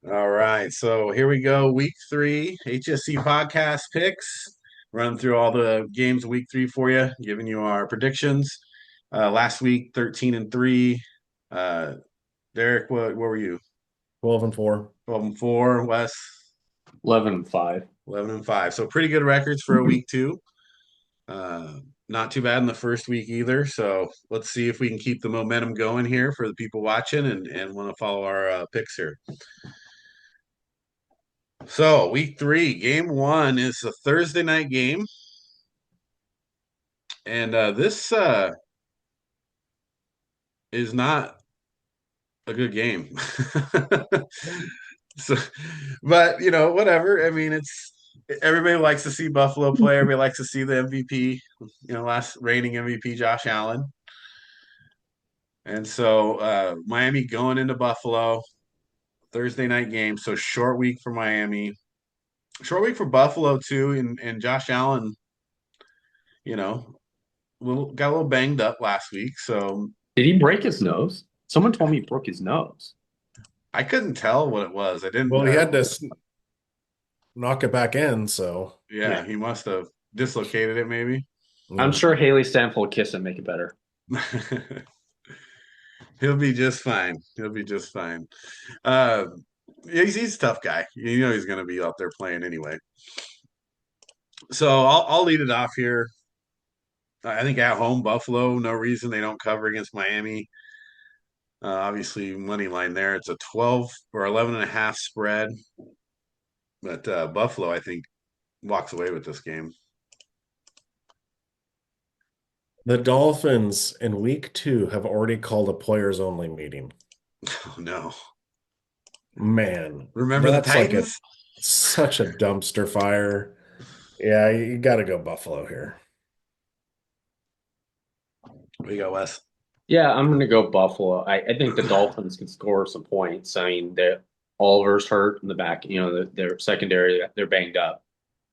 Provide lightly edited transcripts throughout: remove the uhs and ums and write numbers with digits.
All right, so here we go. Week 3, HSC Podcast picks. Run through all the games of week 3 for you, giving you our predictions. Last week, 13-3. Uh, Derek, what were you? 12-4. 12-4. Wes, 11-5. 11-5. So pretty good records for a week 2. Uh, Not too bad in the first week either. So let's see if we can keep the momentum going here for the people watching and want to follow our picks here. So, week 3, game 1 is a Thursday night game. And this is not a good game. So, but whatever. I mean, it's everybody likes to see Buffalo play. Everybody likes to see the MVP. Last reigning MVP Josh Allen. And so Miami going into Buffalo Thursday night game. So short week for Miami, short week for Buffalo too. And Josh Allen, you know, got a little banged up last week. So Did he break his nose? Someone told me he broke his nose. I couldn't tell what it was. I didn't. Well, he had to knock it back in, so Yeah, Yeah. he must have dislocated it, maybe. I'm yeah. sure Haley Stanfield will kiss him, make it better. He'll be just fine. He'll be just fine. Uh, he's a tough guy. He's going to be out there playing anyway. So I'll lead it off here. I think at home, Buffalo, no reason they don't cover against Miami. Obviously, money line there. It's a 12 or 11 and a half spread. But Buffalo, I think, walks away with this game. The Dolphins in week 2 have already called a players only meeting. Oh, no. Man, Remember the that's like Titans? such a dumpster fire. Yeah, you got to go Buffalo here. We got Wes. Yeah, I'm going to go Buffalo. I think the Dolphins can score some points. I mean, Oliver's hurt in the back. Their secondary, they're banged up.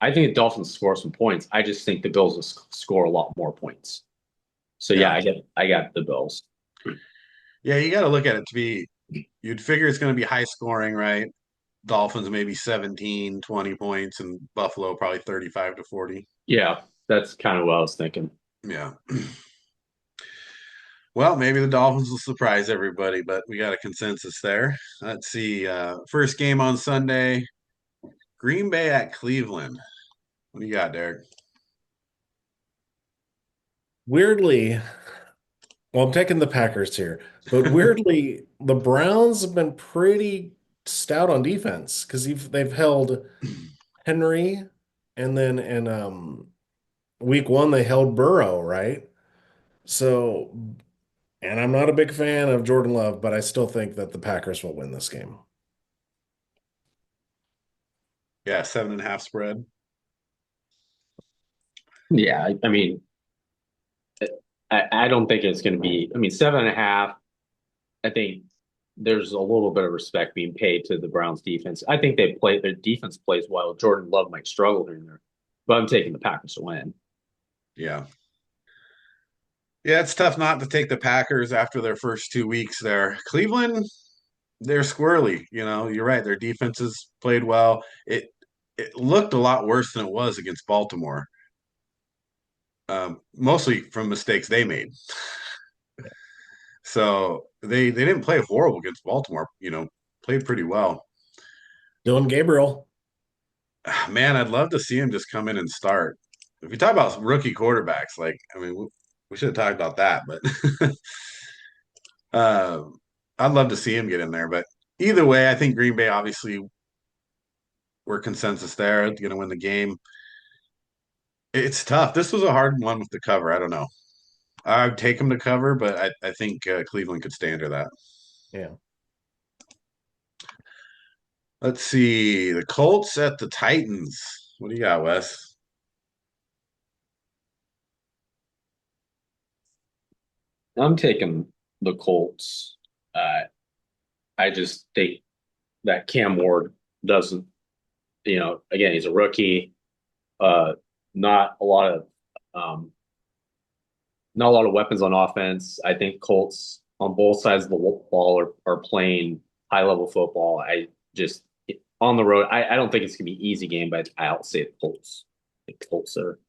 I think the Dolphins score some points. I just think the Bills will score a lot more points. So yeah, Yeah. I got the Bills. Yeah, you got to look at it to be, you'd figure it's going to be high scoring, right? Dolphins maybe 17, 20 points, and Buffalo probably 35 to 40. Yeah, that's kind of what I was thinking. Yeah. Well, maybe the Dolphins will surprise everybody, but we got a consensus there. Let's see. First game on Sunday, Green Bay at Cleveland. What do you got, Derek? Weirdly, well, I'm taking the Packers here, but weirdly, the Browns have been pretty stout on defense because they've held Henry, and then in week 1 they held Burrow, right? So, and I'm not a big fan of Jordan Love, but I still think that the Packers will win this game. Yeah, 7.5 spread. Yeah, I mean, I don't think it's going to be. I mean, 7.5. I think there's a little bit of respect being paid to the Browns defense. I think their defense plays well. Jordan Love might struggle here and there, but I'm taking the Packers to win. Yeah. Yeah, it's tough not to take the Packers after their first 2 weeks there. Cleveland, they're squirrely. You're right. Their defenses played well. It looked a lot worse than it was against Baltimore, mostly from mistakes they made. So they didn't play horrible against Baltimore. Played pretty well. Dylan Gabriel. Man, I'd love to see him just come in and start. If we talk about rookie quarterbacks, like I mean, we should have talked about that, but uh, I'd love to see him get in there. But either way, I think Green Bay obviously we're consensus there. Going to win the game. It's tough. This was a hard one with the cover. I don't know. I'd take them to cover, but I think Cleveland could stay under that. Yeah. Let's see. The Colts at the Titans. What do you got, Wes? I'm taking the Colts. Uh, I just think that Cam Ward doesn't. Again, he's a rookie. Uh, not a lot of um, not a lot of weapons on offense. I think Colts on both sides of the ball are playing high level football. I just on the road. I don't think it's gonna be an easy game, but I'll say the Colts. The Colts are.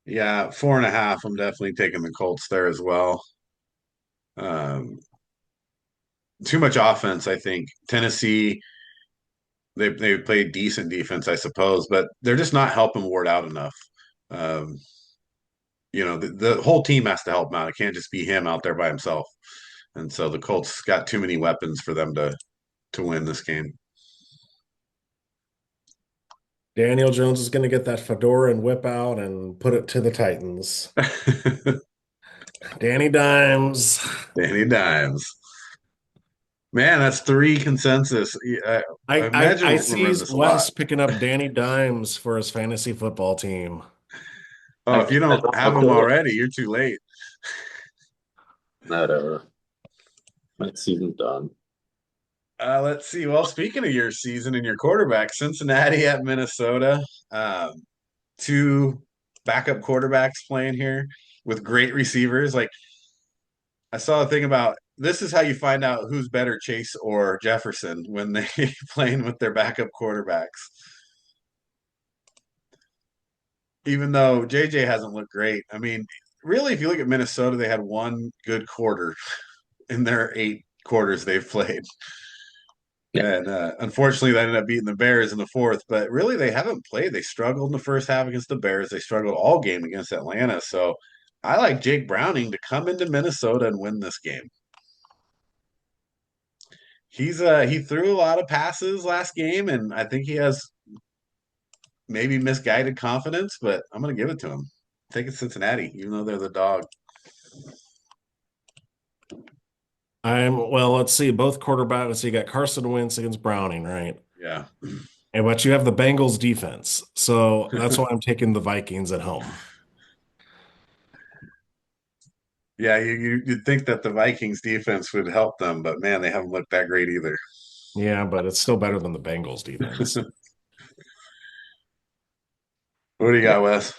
Yeah, 4.5. I'm definitely taking the Colts there as well. Um, Too much offense, I think. Tennessee, they played decent defense, I suppose, but they're just not helping Ward out enough. Um, the whole team has to help him out. It can't just be him out there by himself. And so the Colts got too many weapons for them to win this game. Daniel Jones is going to get that fedora and whip out and put it to the Titans. Danny Dimes. Danny Dimes. Man, that's 3 consensus. I imagine I we'll see remember this a lot. Wes picking up Danny Dimes for his fantasy football team. Oh, if you don't have them already, you're too late. Whatever. My season's done. Let's see. Well, speaking of your season and your quarterback, Cincinnati at Minnesota, um, 2 backup quarterbacks playing here with great receivers. Like I saw a thing about this is how you find out who's better, Chase or Jefferson, when they playing with their backup quarterbacks. Even though JJ hasn't looked great. I mean, really, if you look at Minnesota, they had 1 good quarter in their 8 quarters they've played. Yeah. And unfortunately, they ended up beating the Bears in the 4th. But really, they haven't played. They struggled in the first half against the Bears. They struggled all game against Atlanta. So I like Jake Browning to come into Minnesota and win this game. He threw a lot of passes last game, and I think he has maybe misguided confidence, but I'm going to give it to him. Take it Cincinnati, even though they're the dog. Well, let's see. Both quarterbacks, so you got Carson Wentz against Browning, right? Yeah. And but you have the Bengals defense. So that's why I'm taking the Vikings at home. Yeah, you'd think that the Vikings defense would help them, but man, they haven't looked that great either. Yeah, but it's still better than the Bengals defense. What do you got, Wes?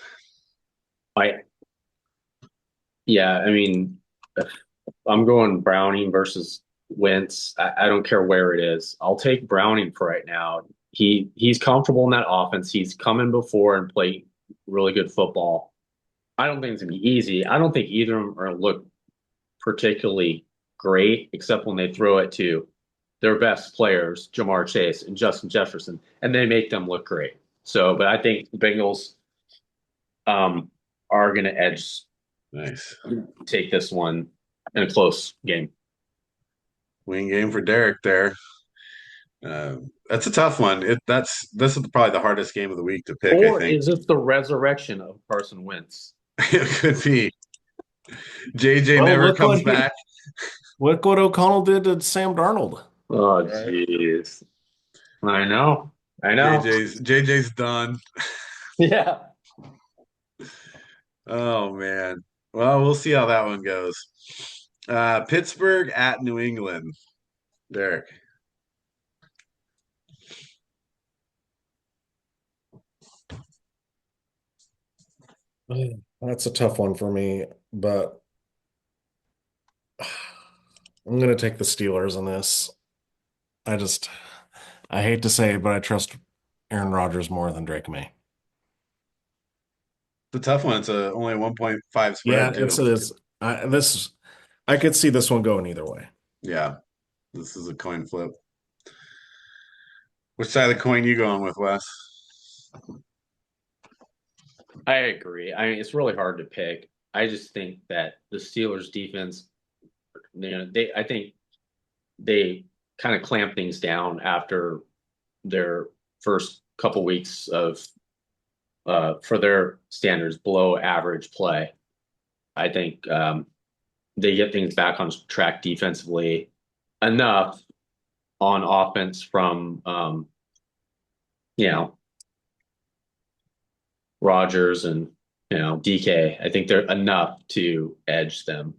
I Yeah, I mean, I'm going Browning versus Wentz. I don't care where it is. I'll take Browning for right now. He's comfortable in that offense. He's come in before and played really good football. I don't think it's gonna be easy. I don't think either of them are look particularly great, except when they throw it to their best players, Jamar Chase and Justin Jefferson, and they make them look great. So, but I think the Bengals are going to edge, Nice. take this one in a close game. Win game for Derek there. That's a tough one. This is probably the hardest game of the week to pick, I Or think. is this the resurrection of Carson Wentz? It could be. JJ Well, never comes back. Look what O'Connell did to Sam Darnold. Oh, jeez. I know. JJ's done. Yeah. Oh man. Well, we'll see how that one goes. Pittsburgh at New England. Derek. That's a tough one for me, but I'm going to take the Steelers on this. I hate to say it, but I trust Aaron Rodgers more than Drake May. The tough one. It's only a 1.5 Yeah, spread too. I could see this one going either way. Yeah. This is a coin flip. Which side of the coin you going with, Wes? I agree. I mean, it's really hard to pick. I just think that the Steelers defense, I think they kind of clamp things down after their first couple weeks of, for their standards, below average play. I think they get things back on track defensively enough on offense from, Rodgers and, DK. I think they're enough to edge them.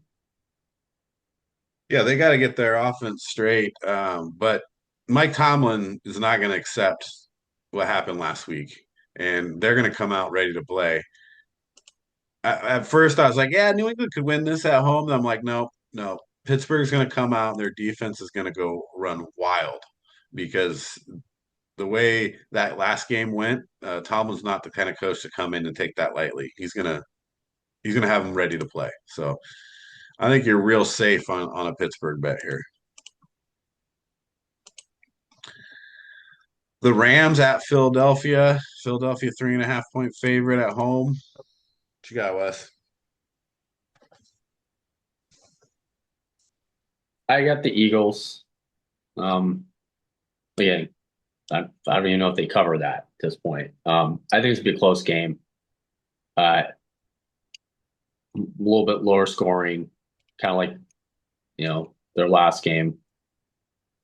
Yeah, they got to get their offense straight. But Mike Tomlin is not going to accept what happened last week, and they're going to come out ready to play. At first, I was like, yeah, New England could win this at home. And I'm like, no, no. Pittsburgh's going to come out, and their defense is going to go run wild because the way that last game went, Tomlin's not the kind of coach to come in and take that lightly. He's gonna have them ready to play. So I think you're real safe on a Pittsburgh bet here. The Rams at Philadelphia. Philadelphia 3.5 point favorite at home. What you got, Wes? I got the Eagles. Again, I don't even know if they cover that at this point. I think it's gonna be a close game. A little bit lower scoring, kind of like their last game.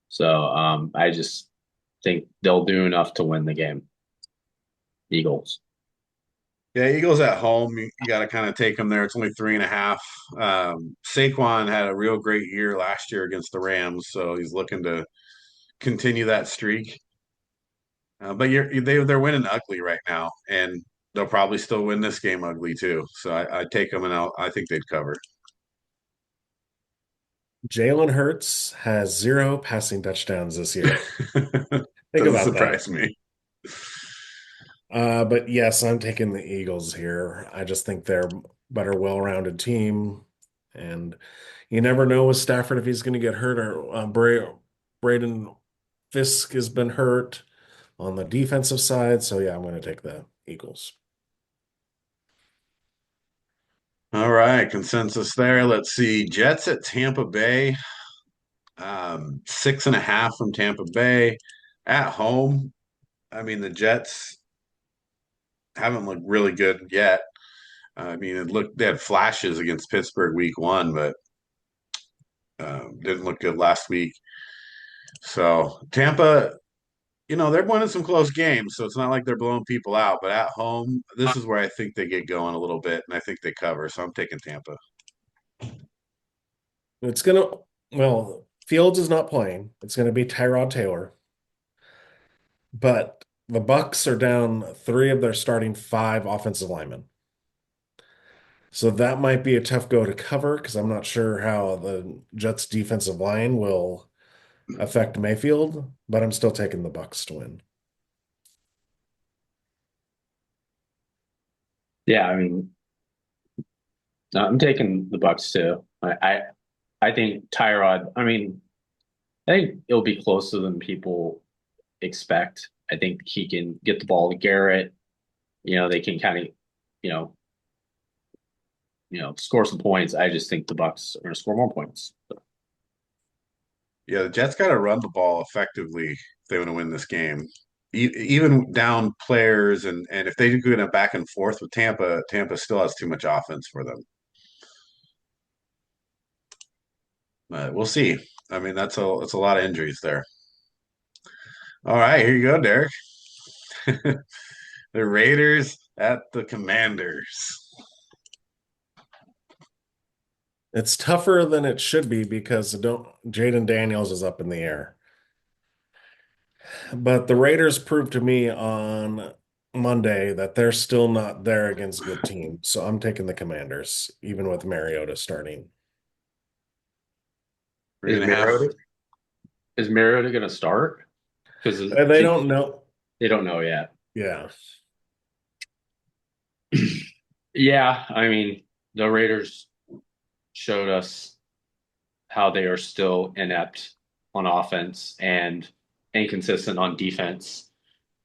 So I just think they'll do enough to win the game. Eagles. Yeah, Eagles at home. You got to kind of take them there. It's only 3.5. Saquon had a real great year last year against the Rams, so he's looking to continue that streak. But they're winning ugly right now, and they'll probably still win this game ugly too. So I take them, and I think they'd cover. Jalen Hurts has 0 passing touchdowns this year. Think Doesn't about that. surprise me. But yes, I'm taking the Eagles here. I just think they're a better, well-rounded team, and you never know with Stafford if he's going to get hurt or Braden Fisk has been hurt on the defensive side. So yeah, I'm going to take the Eagles. All right, consensus there. Let's see. Jets at Tampa Bay. 6.5 from Tampa Bay at home. I mean, the Jets haven't looked really good yet. I mean, they had flashes against Pittsburgh week one, but didn't look good last week. So Tampa, they're winning some close games, so it's not like they're blowing people out. But at home, this is where I think they get going a little bit, and I think they cover. So I'm taking Tampa. It's going to, well, Fields is not playing. It's going to be Tyrod Taylor. But the Bucks are down 3 of their starting 5 offensive linemen. So that might be a tough go to cover because I'm not sure how the Jets defensive line will affect Mayfield, but I'm still taking the Bucks to win. Yeah, I mean, I'm taking the Bucks too. I think Tyrod. I mean, I think it'll be closer than people expect. I think he can get the ball to Garrett. They can kind of, you know, score some points. I just think the Bucks are going to score more points. Yeah, the Jets got to run the ball effectively if they want to win this game. Even down players, and if they do go back and forth with Tampa, Tampa still has too much offense for them. But we'll see. I mean, that's a lot of injuries there. All right, here you go, Derek. The Raiders at the Commanders. It's tougher than it should be because Jaden Daniels is up in the air. But the Raiders proved to me on Monday that they're still not there against good teams. So I'm taking the Commanders, even with Mariota starting. Is Mariota is Mariota going to start? Because They don't know. they don't know yet. Yeah. Yeah, I mean, the Raiders showed us how they are still inept on offense and inconsistent on defense.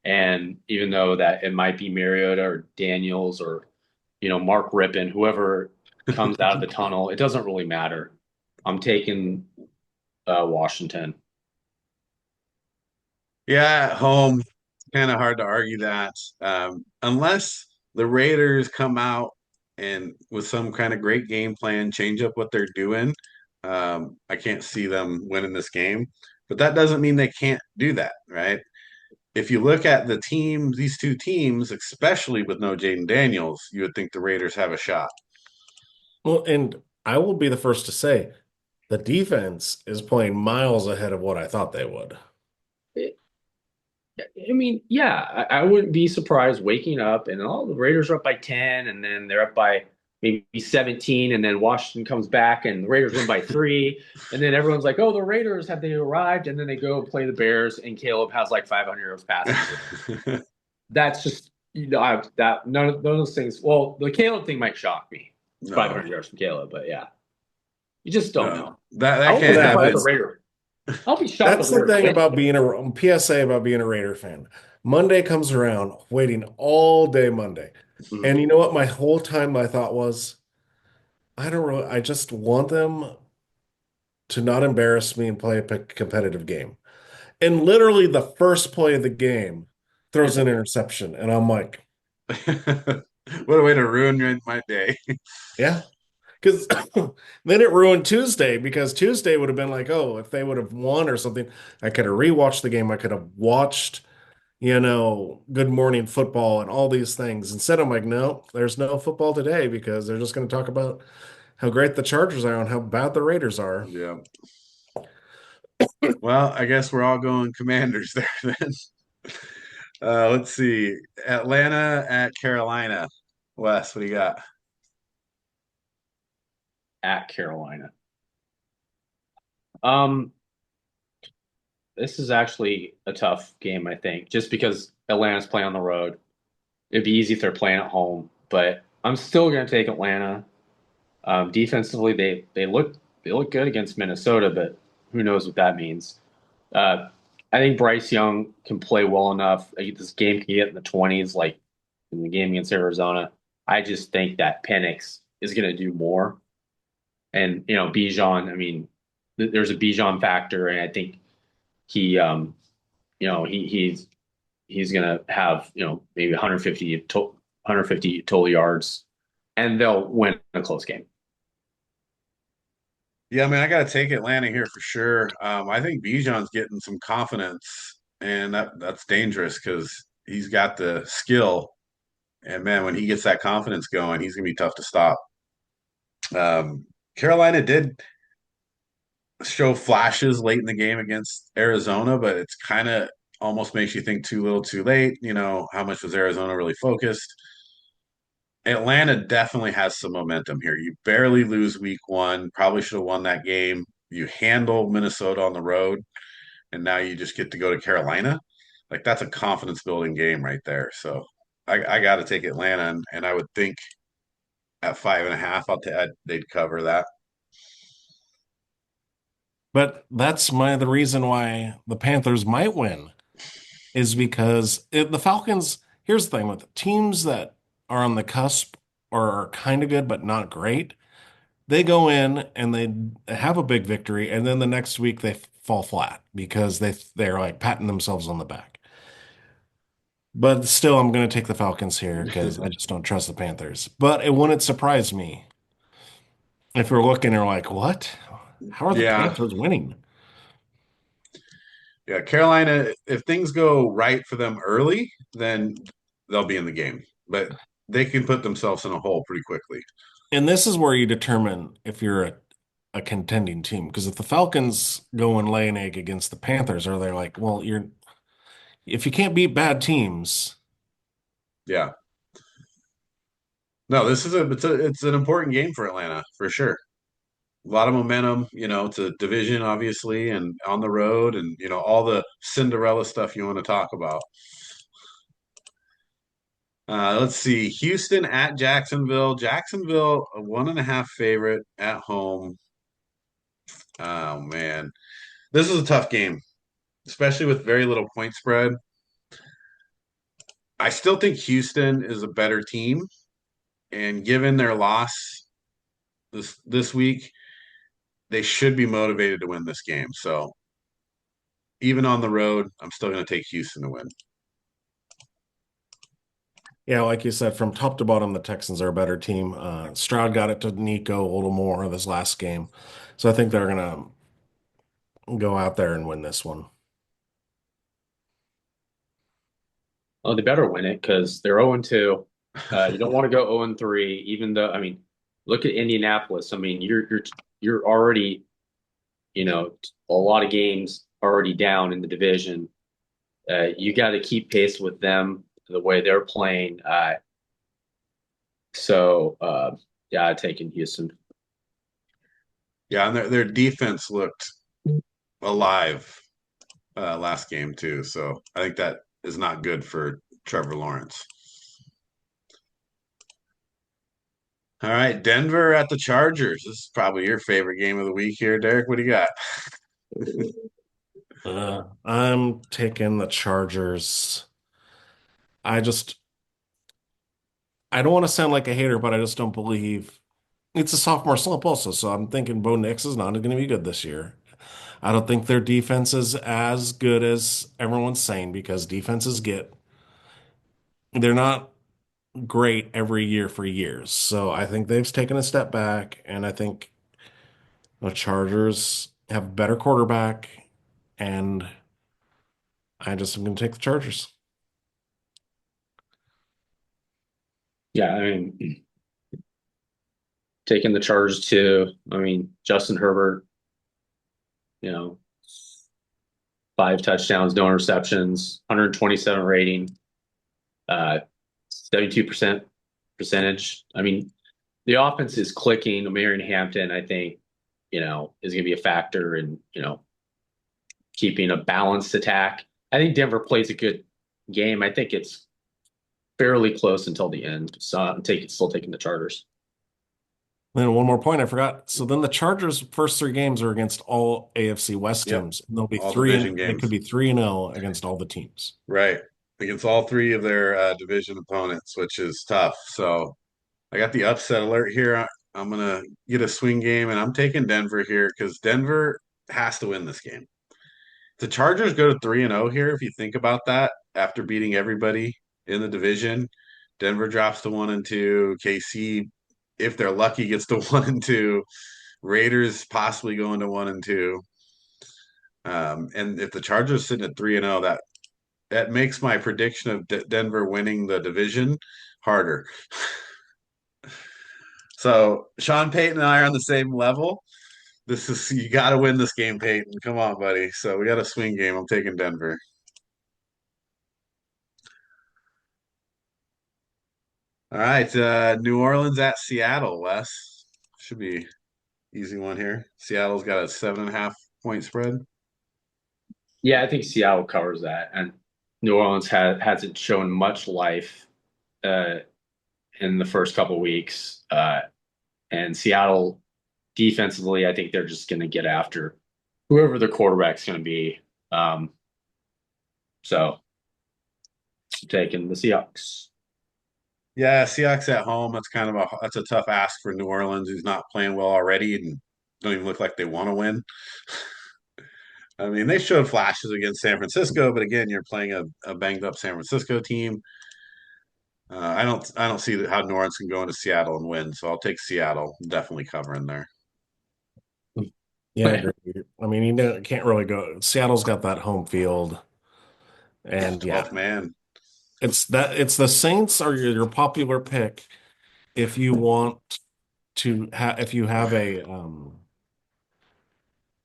And even though that it might be Mariota or Daniels or Mark Rippon, whoever comes out of the tunnel, it doesn't really matter. I'm taking Washington. Yeah, at home, kind of hard to argue that. Unless the Raiders come out and with some kind of great game plan, change up what they're doing, I can't see them winning this game. But that doesn't mean they can't do that, right? If you look at the teams, these two teams, especially with no Jaden Daniels, you would think the Raiders have a shot. Well, and I will be the first to say the defense is playing miles ahead of what I thought they would. I mean, yeah, I wouldn't be surprised waking up and the Raiders are up by 10 and then they're up by maybe 17, and then Washington comes back and the Raiders win by 3, and then everyone's like, "Oh, the Raiders have they arrived?" And then they go play the Bears, and Caleb has like 500 yards passing. That's just that none of those things. Well, the Caleb thing might shock me. No, 500 yards from Caleb, but yeah, you just don't no, know. that I'll be can't surprised the happen. Raider. I'll be shocked. That's the thing about being a PSA about being a Raider fan. Monday comes around, waiting all day Monday. Mhm. And you know what? My whole time my thought was, I just want them to not embarrass me and play a competitive game. And literally the first play of the game throws an interception. And I'm like, What a way to ruin my day. yeah. Because then it ruined Tuesday because Tuesday would have been like, oh, if they would have won or something, I could have rewatched the game. I could have watched, Good Morning Football and all these things. Instead, I'm like, no, there's no football today because they're just going to talk about how great the Chargers are and how bad the Raiders are. Yeah. Well, I guess we're all going Commanders there then. Let's see. Atlanta at Carolina. Wes, what do you got? At Carolina. Um, this is actually a tough game, I think, just because Atlanta's playing on the road. It'd be easy if they're playing at home, but I'm still going to take Atlanta. Defensively, they look good against Minnesota, but who knows what that means. I think Bryce Young can play well enough. This game can get in the 20s, like in the game against Arizona. I just think that Penix is going to do more. And, Bijan, I mean, there's a Bijan factor, and I think he, he's going to have, maybe 150 total yards, and they'll win a close game. Yeah, I mean, I got to take Atlanta here for sure. I think Bijan's getting some confidence, and that's dangerous because he's got the skill. And man, when he gets that confidence going, he's gonna be tough to stop. Carolina did show flashes late in the game against Arizona, but it's kind of almost makes you think too little, too late. How much was Arizona really focused? Atlanta definitely has some momentum here. You barely lose week one, probably should have won that game. You handle Minnesota on the road, and now you just get to go to Carolina. Like that's a confidence building game right there. So I got to take Atlanta, and I would think at 5.5, they'd cover that. But that's the reason why the Panthers might win is because the Falcons, here's the thing with teams that are on the cusp or are kind of good but not great, they go in and they have a big victory, and then the next week they fall flat because they're like patting themselves on the back. But still, I'm going to take the Falcons here because I just don't trust the Panthers. But it wouldn't surprise me if we're looking and we're like, what? How are the Yeah. Panthers winning? Yeah. Carolina, if things go right for them early, then they'll be in the game. But they can put themselves in a hole pretty quickly. And this is where you determine if you're a contending team. Because if the Falcons go and lay an egg against the Panthers, are they like, well, if you can't beat bad teams, Yeah. No, it's an important game for Atlanta for sure. A lot of momentum, it's a division obviously and on the road and all the Cinderella stuff you want to talk about. Let's see. Houston at Jacksonville. Jacksonville, a 1.5 favorite at home. Oh man. This is a tough game, especially with very little point spread. I still think Houston is a better team, and given their loss this week, they should be motivated to win this game. So even on the road, I'm still going to take Houston to win. yeah, like you said, from top to bottom, the Texans are a better team. Stroud got it to Nico a little more this last game. So I think they're going to go out there and win this one. Well, they better win it because they're 0-2. You don't want to go 0-3, even though, I mean, look at Indianapolis. I mean, you're already, a lot of games already down in the division. You got to keep pace with them the way they're playing. So Yeah, I taken Houston. Yeah, and their defense looked alive last game too. So I think that is not good for Trevor Lawrence. All right, Denver at the Chargers. This is probably your favorite game of the week here, Derek. What do you got? I'm taking the Chargers. I just I don't want to sound like a hater, but I just don't believe it's a sophomore slump also. So I'm thinking Bo Nix is not going to be good this year. I don't think their defense is as good as everyone's saying because defenses they're not great every year for years. So I think they've taken a step back, and I think the Chargers have a better quarterback, and I just am going to take the Chargers. Yeah, I mean, taking the Chargers too. I mean, Justin Herbert, you know, 5 touchdowns, no interceptions, 127 rating, 72% percentage. I mean, the offense is clicking. Marion Hampton, I think, is going to be a factor in, keeping a balanced attack. I think Denver plays a good game. I think it's fairly close until the end. So I'm still taking the Chargers. Then one more point I forgot. So then the Chargers' first three games are against all AFC West Yep, teams. And they'll be all three division and they games. could be 3-0 against all the teams. Right. Against all three of their division opponents, which is tough. So I got the upset alert here. I'm going to get a swing game, and I'm taking Denver here because Denver has to win this game. The Chargers go to 3-0 here, if you think about that, after beating everybody in the division. Denver drops to 1-2. KC, if they're lucky, gets to 1-2. Raiders possibly going to 1-2. And if the Chargers sitting at 3-0, that makes my prediction of Denver winning the division harder. So Sean Payton and I are on the same level. This is you got to win this game, Payton. Come on, buddy. So we got a swing game. I'm taking Denver. All right, New Orleans at Seattle. Wes should be easy one here. Seattle's got a 7.5 point spread. Yeah, I think Seattle covers that, and New Orleans hasn't shown much life uh, in the first couple of weeks. And Seattle defensively, I think they're just going to get after whoever the quarterback's going to be. So I'm taking the Seahawks. Yeah, Seahawks at home. That's a tough ask for New Orleans, who's not playing well already and don't even look like they want to win. I mean, they showed flashes against San Francisco, but again, you're playing a banged up San Francisco team. I don't see how New Orleans can go into Seattle and win, so I'll take Seattle. Definitely covering there. Yeah, I agree. I mean, can't really go. Seattle's got that home field, and yeah, 12th man. it's the Saints are your popular pick if you want to have if you have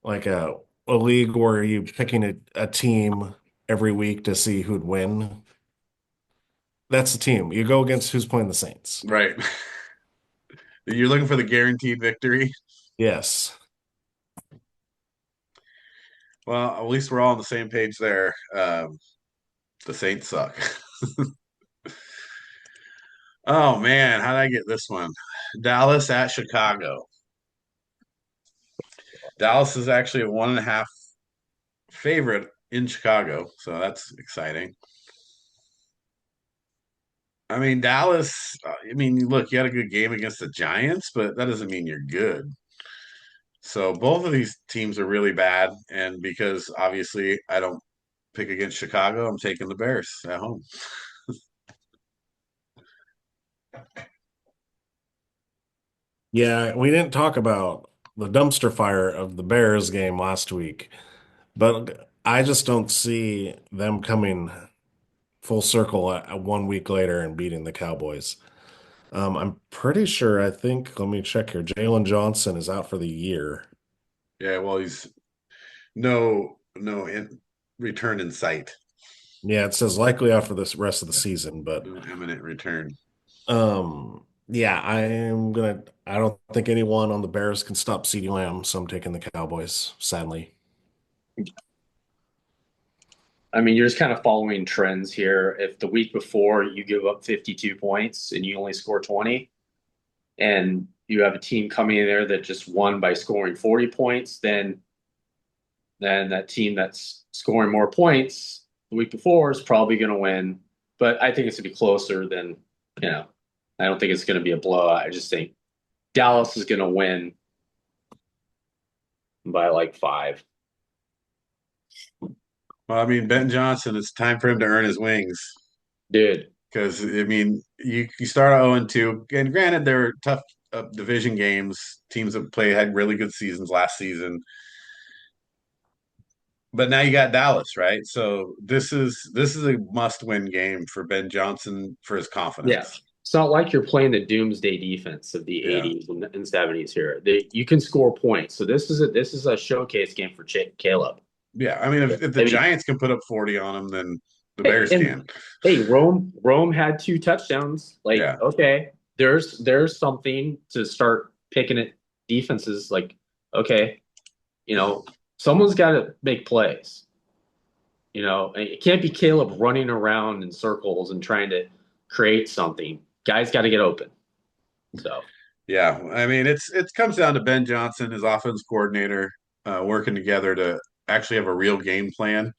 like a league where you picking a team every week to see who'd win. That's the team. You go against who's playing the Saints. Right. You're looking for the guaranteed victory. Yes. Well, at least we're all on the same page there. The Saints suck. Oh man, how did I get this one? Dallas at Chicago. Dallas is actually a 1.5 favorite in Chicago, so that's exciting. I mean, Dallas, I mean, look, you had a good game against the Giants, but that doesn't mean you're good. So both of these teams are really bad. And because obviously I don't pick against Chicago, I'm taking the Bears at home. Yeah, we didn't talk about the dumpster fire of the Bears game last week, but I just don't see them coming full circle 1 week later and beating the Cowboys. I'm pretty sure, I think, let me check here. Jalen Johnson is out for the year. Yeah, well, he's no return in sight. Yeah, it says likely out for this rest of the season, but No imminent return. Yeah, I don't think anyone on the Bears can stop CeeDee Lamb, so I'm taking the Cowboys, sadly. I mean, you're just kind of following trends here. If the week before you give up 52 points and you only score 20, and you have a team coming in there that just won by scoring 40 points, then that team that's scoring more points the week before is probably going to win. But I think it's going to be closer than, you know, I don't think it's going to be a blowout. I just think Dallas is going to win by like 5. Well, I mean, Ben Johnson, it's time for him to earn his wings. Dude, Because I mean, you start 0-2, and granted, there were tough division games. Teams that play had really good seasons last season, but now you got Dallas, right? So this is a must-win game for Ben Johnson for his yeah. confidence. It's not like you're playing the doomsday defense of the Yeah, 80s and 70s here. You can score points. So this is a showcase game for Caleb. yeah. I mean, if the I mean, Giants can put up 40 on him, then the hey, Bears and can. hey, Rome had 2 touchdowns. Like, Yeah, okay, there's something to start picking at defenses. Like, okay, you know, someone's got to make plays. And it can't be Caleb running around in circles and trying to create something. Guys got to get open. So yeah. I mean, it comes down to Ben Johnson, his offense coordinator, working together to actually have a real game plan.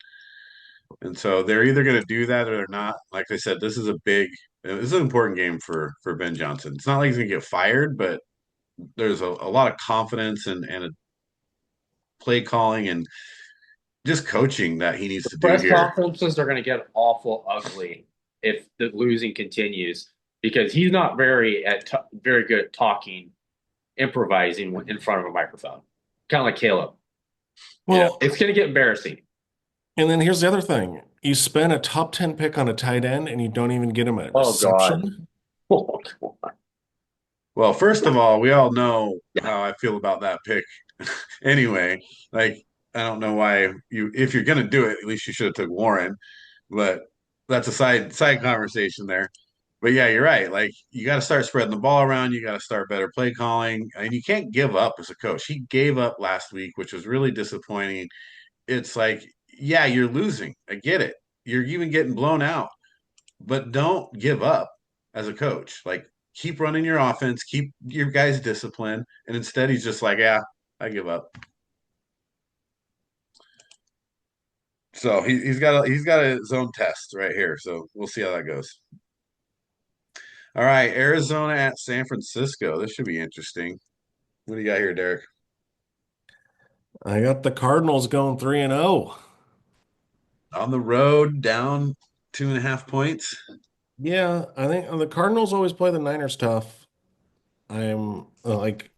And so they're either going to do that or they're not. Like I said, this is an important game for Ben Johnson. It's not like he's going to get fired, but there's a lot of confidence and a play calling and just coaching that he needs to do press here. conferences are going to get awful ugly if the losing continues because he's not very good at talking, improvising in front of a microphone. Kind of like Caleb. Yeah. Well, It's going to get embarrassing. and then here's the other thing. You spend a top 10 pick on a tight end and you don't even get him a Oh God. reception. Oh, God. Well, first of all, we all know Yeah. how I feel about that pick. Anyway, like I don't know why if you're going to do it, at least you should have took Warren, but that's a side conversation there. But yeah, you're right. Like you got to start spreading the ball around. You got to start better play calling, and you can't give up as a coach. He gave up last week, which was really disappointing. It's like, yeah, you're losing. I get it. You're even getting blown out, but don't give up as a coach. Like keep running your offense, keep your guys disciplined, and instead he's just like, yeah, I give up. So he's got his own test right here. So we'll see how that goes. All right, Arizona at San Francisco. This should be interesting. What do you got here, Derek? I got the Cardinals going 3-0. On the road, down 2.5 points. Yeah, I think the Cardinals always play the Niners tough. I'm like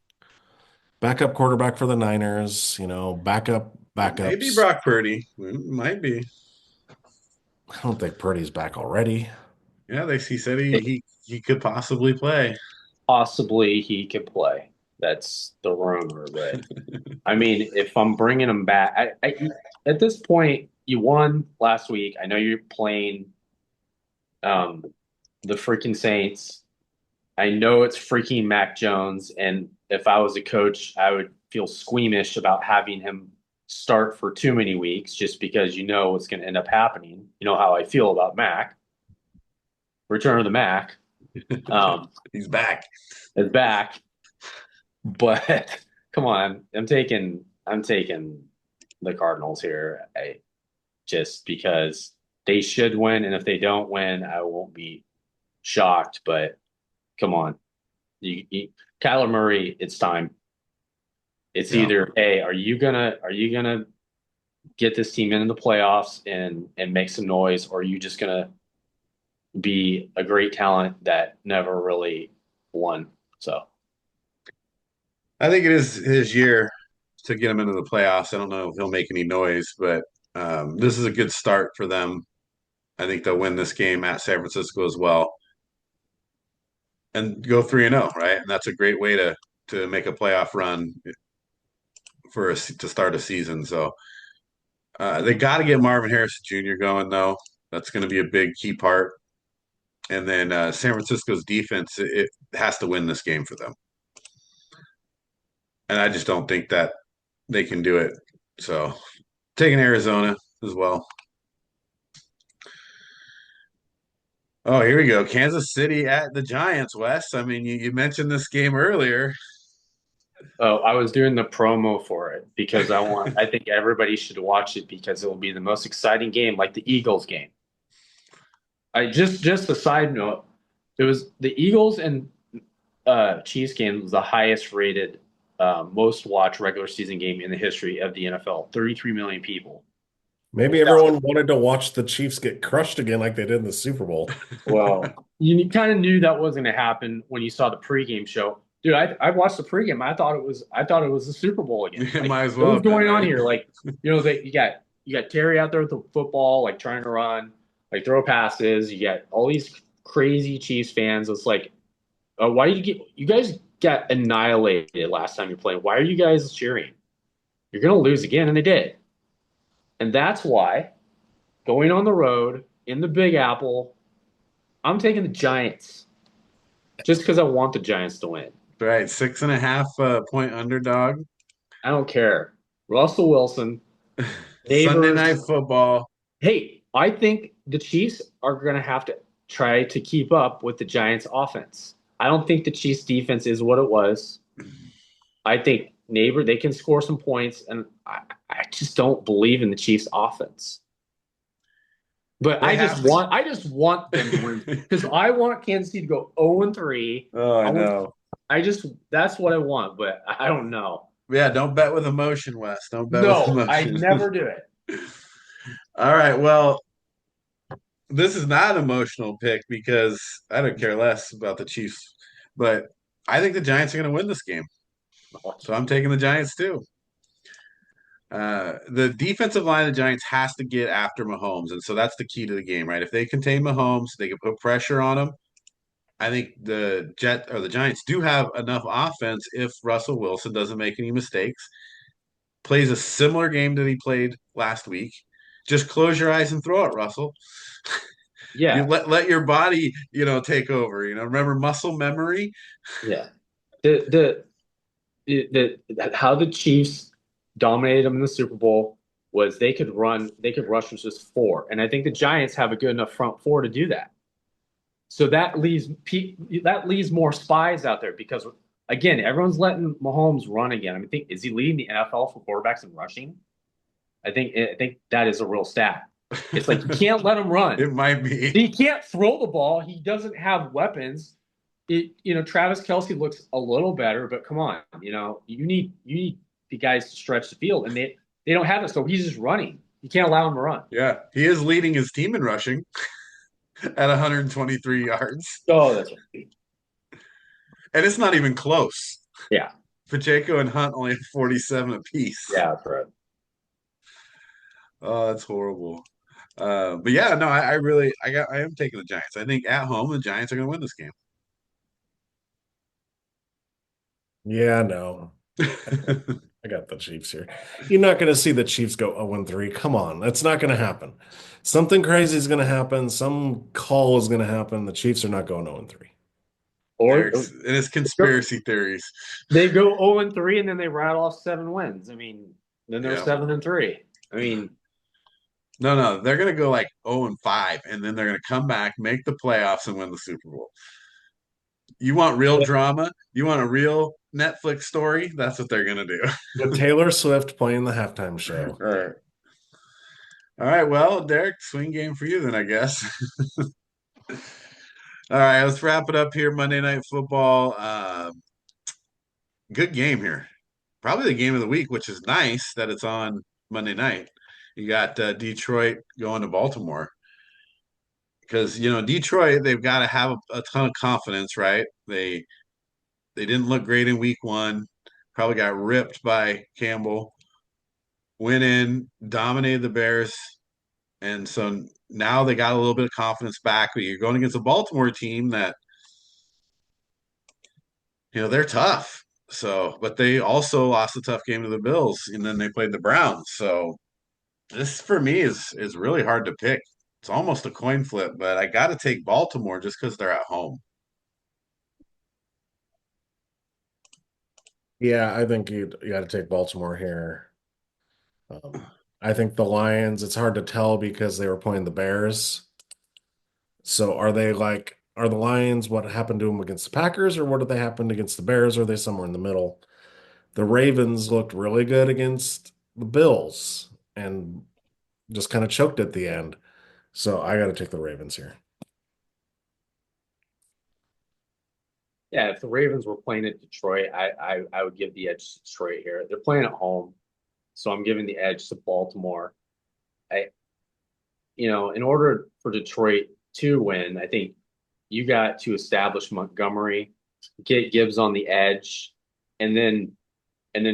backup quarterback for the Niners, backup Maybe backups. Brock Purdy. Might be. I don't think Purdy's back already. Yeah, he said he could possibly play. Possibly he could play. That's the rumor, but I mean, if I'm bringing him back, at this point, you won last week. I know you're playing um, the freaking Saints. I know it's freaking Mac Jones, and if I was a coach, I would feel squeamish about having him start for too many weeks, just because you know what's going to end up happening. You know how I feel about Mac. Return of the Mac He's back. is back, but come on, I'm taking the Cardinals here. Just because they should win, and if they don't win, I won't be shocked. But come on, Kyler Murray, it's time. It's Yeah. either hey, are you gonna get this team into the playoffs and make some noise, or are you just gonna be a great talent that never really won? So I think it is his year to get him into the playoffs. I don't know if he'll make any noise, but this is a good start for them. I think they'll win this game at San Francisco as well and go 3-0, right? And that's a great way to make a playoff run to start a season. So they got to get Marvin Harrison Jr. going though. That's going to be a big key part. And then San Francisco's defense, it has to win this game for them. And I just don't think that they can do it. So taking Arizona as well. Oh, here we go. Kansas City at the Giants, Wes. I mean, you mentioned this game earlier. Oh, I was doing the promo for it because I think everybody should watch it because it will be the most exciting game, like the Eagles game. I just a side note, it was the Eagles and Chiefs game was the highest rated, most watched regular season game in the history of the NFL. 33 million people. Maybe everyone wanted to watch the Chiefs get crushed again like they did in the Super Bowl. Well, you kind of knew that wasn't going to happen when you saw the pregame show. Dude, I watched the pregame. I thought it was the Super Bowl again. It Like, might as well what's have been, going on right? here? Like, you got Terry out there with the football, like trying to run, like throw passes. You got all these crazy Chiefs fans. It's like, why did you guys got annihilated last time you played? Why are you guys cheering? You're gonna lose again, and they did. And that's why going on the road in the Big Apple, I'm taking the Giants just because I want the Giants to win. Right. 6.5 point underdog. I don't care. Russell Wilson, Sunday Neighbors. night football. Hey, I think the Chiefs are going to have to try to keep up with the Giants' offense. I don't think the Chiefs' defense is what it was. I think they can score some points, and I just don't believe in the Chiefs' offense. But They I have just want them to win because I want Kansas City to go 0-3. Oh, I know. That's what I want, but I don't know. Yeah, don't bet with emotion, Wes. Don't bet with No, I emotion. never do it. All right. Well, this is not an emotional pick because I don't care less about the Chiefs, but I think the Giants are going to win this game. So I'm taking the Giants too. The defensive line of the Giants has to get after Mahomes, and so that's the key to the game, right? If they contain Mahomes, they can put pressure on him. I think the Giants do have enough offense if Russell Wilson doesn't make any mistakes. Plays a similar game that he played last week. Just close your eyes and throw it, Russell. You Yeah, let your body, take over. Remember muscle memory. yeah. How the Chiefs dominated them in the Super Bowl was they could rush with just four, and I think the Giants have a good enough front four to do that. So that leaves more spies out there because again, everyone's letting Mahomes run again. I mean, is he leading the NFL for quarterbacks in rushing? I think that is a real stat. It's like you can't let him run. It might be. He can't throw the ball. He doesn't have weapons. Travis Kelce looks a little better, but come on, you need the guys to stretch the field, and they don't have it, so he's just running. You can't allow him to run. Yeah, he is leading his team in rushing at 123 yards. Oh, that's right. And it's not even close. Yeah. Pacheco and Hunt only have 47 apiece. Yeah, that's right. Oh, that's horrible. But yeah, no, I am taking the Giants. I think at home the Giants are going to win this game. Yeah, no. I got the Chiefs here. You're not going to see the Chiefs go 0-3. Come on. That's not going to happen. Something crazy is going to happen. Some call is going to happen. The Chiefs are not going 0-3. Or and it's conspiracy theories. they go 0-3 and then they rattle off 7 wins. I mean, then they're Yeah. 7-3. I mean, No, they're going to go like 0-5, and then they're going to come back, make the playoffs, and win the Super Bowl. You want real drama? You want a real Netflix story? That's what they're going to do. With Taylor Swift playing the halftime show. All right. Well, Derek, swing game for you then, I guess. All right, let's wrap it up here. Monday Night Football. Good game here. Probably the game of the week, which is nice that it's on Monday night. You got Detroit going to Baltimore because Detroit, they've got to have a ton of confidence, right? They didn't look great in week 1. Probably got ripped by Campbell. Went in, dominated the Bears, and so now they got a little bit of confidence back. But you're going against a Baltimore team that they're tough. So, but they also lost a tough game to the Bills, and then they played the Browns. So this for me is really hard to pick. It's almost a coin flip, but I got to take Baltimore just because they're at home. Yeah, I think you got to take Baltimore here. I think the Lions, it's hard to tell because they were playing the Bears. So are the Lions what happened to them against the Packers, or what did they happen against the Bears? Or are they somewhere in the middle? The Ravens looked really good against the Bills and just kind of choked at the end. So I got to take the Ravens here. Yeah, if the Ravens were playing at Detroit, I would give the edge to Detroit here. They're playing at home, so I'm giving the edge to Baltimore. I, in order for Detroit to win, I think you got to establish Montgomery, get Gibbs on the edge, and then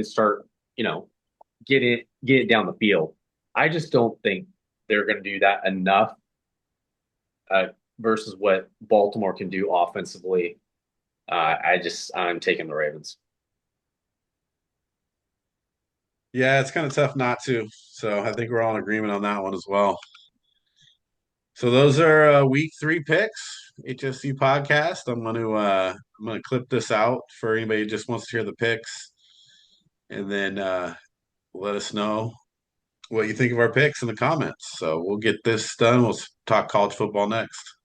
start, get it down the field. I just don't think they're going to do that enough uh, versus what Baltimore can do offensively. I'm taking the Ravens. Yeah, it's kind of tough not to. So I think we're all in agreement on that one as well. So those are week three picks, HSC podcast. I'm gonna clip this out for anybody who just wants to hear the picks, and then let us know what you think of our picks in the comments. So we'll get this done. We'll talk college football next.